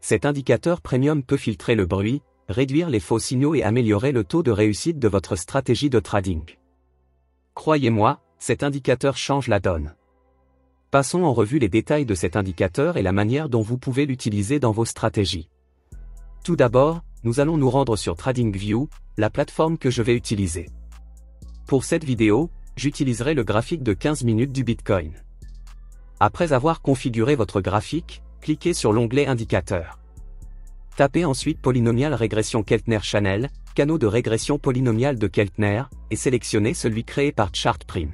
Cet indicateur premium peut filtrer le bruit, réduire les faux signaux et améliorer le taux de réussite de votre stratégie de trading. Croyez-moi, cet indicateur change la donne. Passons en revue les détails de cet indicateur et la manière dont vous pouvez l'utiliser dans vos stratégies. Tout d'abord, nous allons nous rendre sur TradingView, la plateforme que je vais utiliser. Pour cette vidéo, j'utiliserai le graphique de 15 minutes du Bitcoin. Après avoir configuré votre graphique, cliquez sur l'onglet Indicateur. Tapez ensuite Polynomial Régression Keltner-Chanel, canaux de régression polynomiale de Keltner, et sélectionnez celui créé par ChartPrime.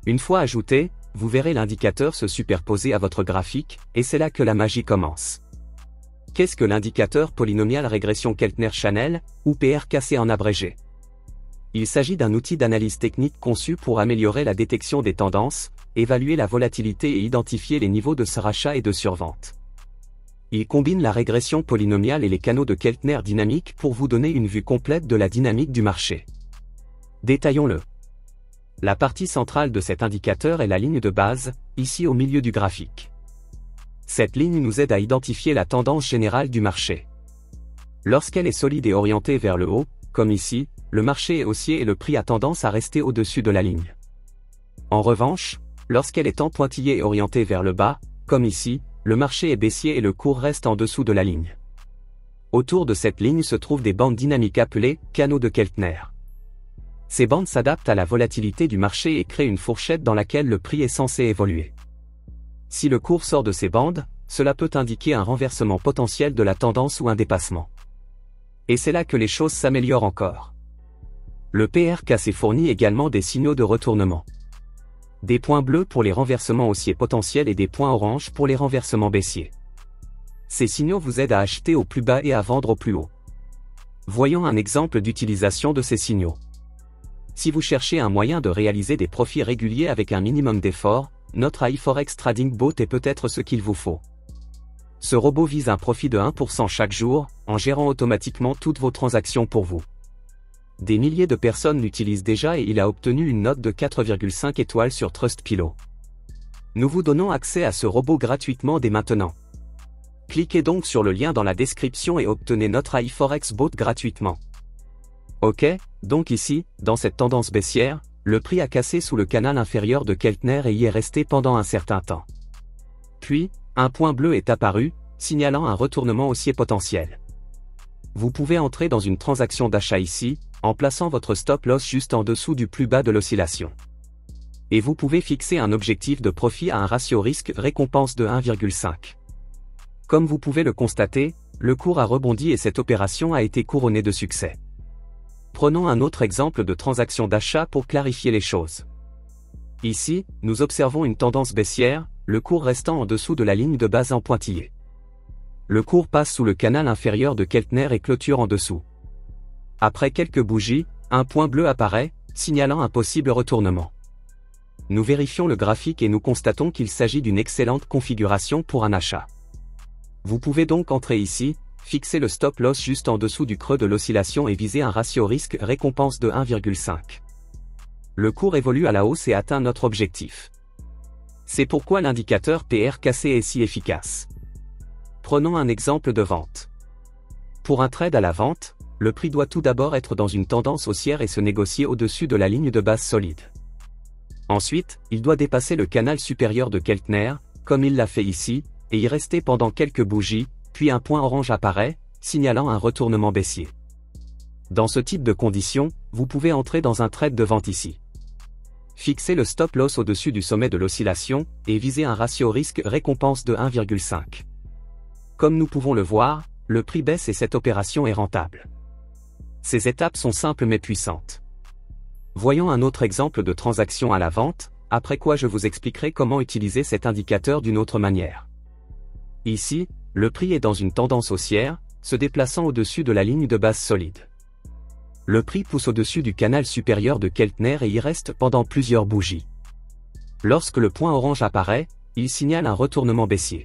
Une fois ajouté, vous verrez l'indicateur se superposer à votre graphique, et c'est là que la magie commence. Qu'est-ce que l'indicateur Polynomial Régression Keltner-Chanel, ou PRKC en abrégé? Il s'agit d'un outil d'analyse technique conçu pour améliorer la détection des tendances, évaluer la volatilité et identifier les niveaux de surachat et de survente. Il combine la régression polynomiale et les canaux de Keltner dynamiques pour vous donner une vue complète de la dynamique du marché. Détaillons-le. La partie centrale de cet indicateur est la ligne de base, ici au milieu du graphique. Cette ligne nous aide à identifier la tendance générale du marché. Lorsqu'elle est solide et orientée vers le haut, comme ici, le marché est haussier et le prix a tendance à rester au-dessus de la ligne. En revanche, lorsqu'elle est en pointillé et orientée vers le bas, comme ici, le marché est baissier et le cours reste en dessous de la ligne. Autour de cette ligne se trouvent des bandes dynamiques appelées canaux de Keltner. Ces bandes s'adaptent à la volatilité du marché et créent une fourchette dans laquelle le prix est censé évoluer. Si le cours sort de ces bandes, cela peut indiquer un renversement potentiel de la tendance ou un dépassement. Et c'est là que les choses s'améliorent encore. Le PRKC fournit également des signaux de retournement. Des points bleus pour les renversements haussiers potentiels et des points oranges pour les renversements baissiers. Ces signaux vous aident à acheter au plus bas et à vendre au plus haut. Voyons un exemple d'utilisation de ces signaux. Si vous cherchez un moyen de réaliser des profits réguliers avec un minimum d'effort, notre AI Forex Trading Bot est peut-être ce qu'il vous faut. Ce robot vise un profit de 1% chaque jour, en gérant automatiquement toutes vos transactions pour vous. Des milliers de personnes l'utilisent déjà et il a obtenu une note de 4,5 étoiles sur Trustpilot. Nous vous donnons accès à ce robot gratuitement dès maintenant. Cliquez donc sur le lien dans la description et obtenez notre AI Forex Bot gratuitement. Ok, donc ici, dans cette tendance baissière, le prix a cassé sous le canal inférieur de Keltner et y est resté pendant un certain temps. Puis, un point bleu est apparu, signalant un retournement haussier potentiel. Vous pouvez entrer dans une transaction d'achat ici, en plaçant votre stop loss juste en dessous du plus bas de l'oscillation. Et vous pouvez fixer un objectif de profit à un ratio risque-récompense de 1,5. Comme vous pouvez le constater, le cours a rebondi et cette opération a été couronnée de succès. Prenons un autre exemple de transaction d'achat pour clarifier les choses. Ici, nous observons une tendance baissière, le cours restant en dessous de la ligne de base en pointillé. Le cours passe sous le canal inférieur de Keltner et clôture en dessous. Après quelques bougies, un point bleu apparaît, signalant un possible retournement. Nous vérifions le graphique et nous constatons qu'il s'agit d'une excellente configuration pour un achat. Vous pouvez donc entrer ici, fixer le stop loss juste en dessous du creux de l'oscillation et viser un ratio risque-récompense de 1,5. Le cours évolue à la hausse et atteint notre objectif. C'est pourquoi l'indicateur PRKC est si efficace. Prenons un exemple de vente. Pour un trade à la vente, le prix doit tout d'abord être dans une tendance haussière et se négocier au-dessus de la ligne de base solide. Ensuite, il doit dépasser le canal supérieur de Keltner, comme il l'a fait ici, et y rester pendant quelques bougies, puis un point orange apparaît, signalant un retournement baissier. Dans ce type de conditions, vous pouvez entrer dans un trade de vente ici. Fixez le stop loss au-dessus du sommet de l'oscillation, et visez un ratio risque-récompense de 1,5. Comme nous pouvons le voir, le prix baisse et cette opération est rentable. Ces étapes sont simples mais puissantes. Voyons un autre exemple de transaction à la vente, après quoi je vous expliquerai comment utiliser cet indicateur d'une autre manière. Ici, le prix est dans une tendance haussière, se déplaçant au-dessus de la ligne de base solide. Le prix pousse au-dessus du canal supérieur de Keltner et y reste pendant plusieurs bougies. Lorsque le point orange apparaît, il signale un retournement baissier.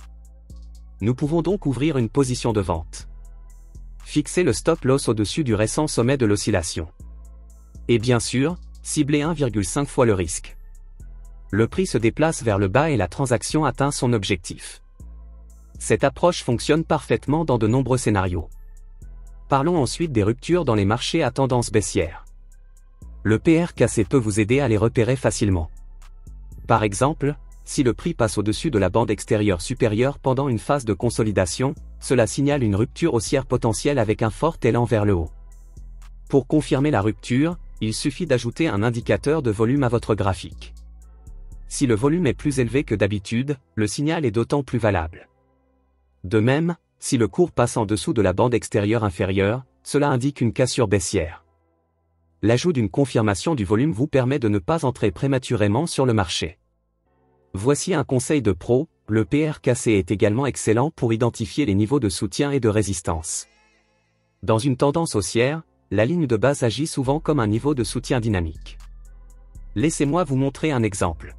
Nous pouvons donc ouvrir une position de vente. Fixez le stop loss au-dessus du récent sommet de l'oscillation. Et bien sûr, ciblez 1,5 fois le risque. Le prix se déplace vers le bas et la transaction atteint son objectif. Cette approche fonctionne parfaitement dans de nombreux scénarios. Parlons ensuite des ruptures dans les marchés à tendance baissière. Le PR cassé peut vous aider à les repérer facilement. Par exemple, si le prix passe au-dessus de la bande extérieure supérieure pendant une phase de consolidation, cela signale une rupture haussière potentielle avec un fort élan vers le haut. Pour confirmer la rupture, il suffit d'ajouter un indicateur de volume à votre graphique. Si le volume est plus élevé que d'habitude, le signal est d'autant plus valable. De même, si le cours passe en dessous de la bande extérieure inférieure, cela indique une cassure baissière. L'ajout d'une confirmation du volume vous permet de ne pas entrer prématurément sur le marché. Voici un conseil de pro, le PR cassé est également excellent pour identifier les niveaux de soutien et de résistance. Dans une tendance haussière, la ligne de base agit souvent comme un niveau de soutien dynamique. Laissez-moi vous montrer un exemple.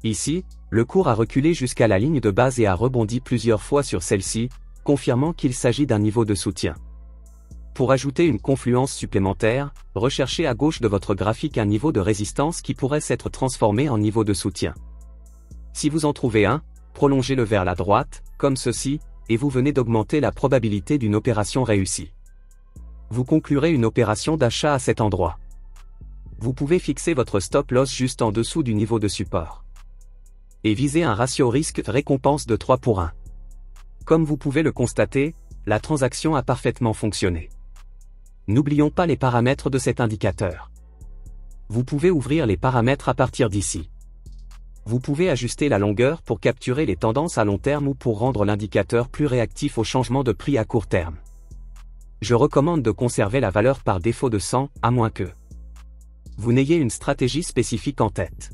Ici, le cours a reculé jusqu'à la ligne de base et a rebondi plusieurs fois sur celle-ci, confirmant qu'il s'agit d'un niveau de soutien. Pour ajouter une confluence supplémentaire, recherchez à gauche de votre graphique un niveau de résistance qui pourrait s'être transformé en niveau de soutien. Si vous en trouvez un, prolongez-le vers la droite, comme ceci, et vous venez d'augmenter la probabilité d'une opération réussie. Vous conclurez une opération d'achat à cet endroit. Vous pouvez fixer votre stop loss juste en dessous du niveau de support. Et viser un ratio risque-récompense de 3 pour 1. Comme vous pouvez le constater, la transaction a parfaitement fonctionné. N'oublions pas les paramètres de cet indicateur. Vous pouvez ouvrir les paramètres à partir d'ici. Vous pouvez ajuster la longueur pour capturer les tendances à long terme ou pour rendre l'indicateur plus réactif aux changements de prix à court terme. Je recommande de conserver la valeur par défaut de 100, à moins que vous n'ayez une stratégie spécifique en tête.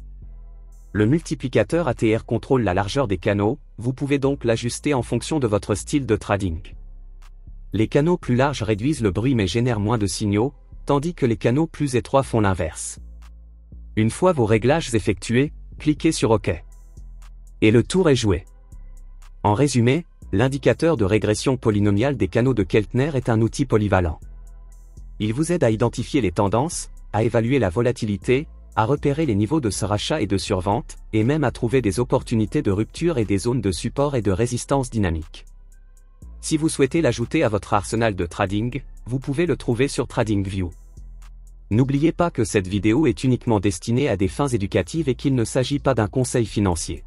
Le multiplicateur ATR contrôle la largeur des canaux, vous pouvez donc l'ajuster en fonction de votre style de trading. Les canaux plus larges réduisent le bruit mais génèrent moins de signaux, tandis que les canaux plus étroits font l'inverse. Une fois vos réglages effectués, cliquez sur OK. Et le tour est joué. En résumé, l'indicateur de régression polynomiale des canaux de Keltner est un outil polyvalent. Il vous aide à identifier les tendances, à évaluer la volatilité, à repérer les niveaux de surachat et de survente, et même à trouver des opportunités de rupture et des zones de support et de résistance dynamique. Si vous souhaitez l'ajouter à votre arsenal de trading, vous pouvez le trouver sur TradingView. N'oubliez pas que cette vidéo est uniquement destinée à des fins éducatives et qu'il ne s'agit pas d'un conseil financier.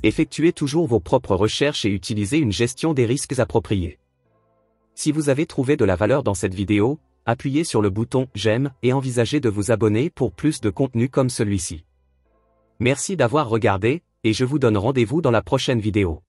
Effectuez toujours vos propres recherches et utilisez une gestion des risques appropriée. Si vous avez trouvé de la valeur dans cette vidéo, appuyez sur le bouton « J'aime » et envisagez de vous abonner pour plus de contenu comme celui-ci. Merci d'avoir regardé, et je vous donne rendez-vous dans la prochaine vidéo.